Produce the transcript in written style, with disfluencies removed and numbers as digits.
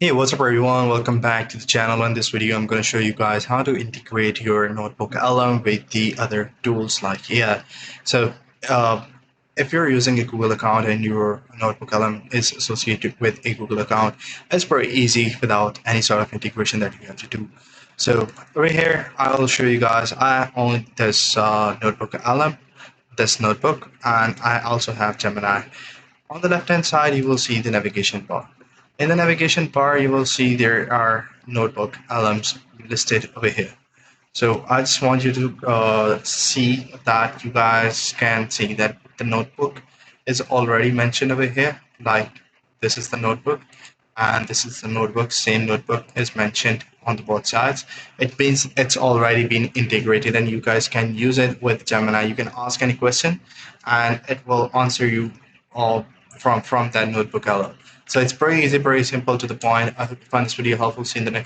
Hey, what's up everyone? Welcome back to the channel. In this video, I'm going to show you guys how to integrate your NotebookLM with the other tools like AI. So, uh, if you're using a Google account and your NotebookLM is associated with a Google account, it's pretty easy without any sort of integration that you have to do. So, over here, I'll show you guys. I own this NotebookLM, this notebook, and I also have Gemini. On the left-hand side, you will see the navigation bar. In the navigation bar, you will see there are notebook LMs listed over here. So I just want you to see that you guys can see that the notebook is already mentioned over here. Like this is the notebook and this is the notebook. Same notebook is mentioned on the both sides. It means it's already been integrated and you guys can use it with Gemini. You can ask any question and it will answer you all from that notebook LM. So it's pretty easy, pretty simple to the point. I hope you find this video helpful. See you in the next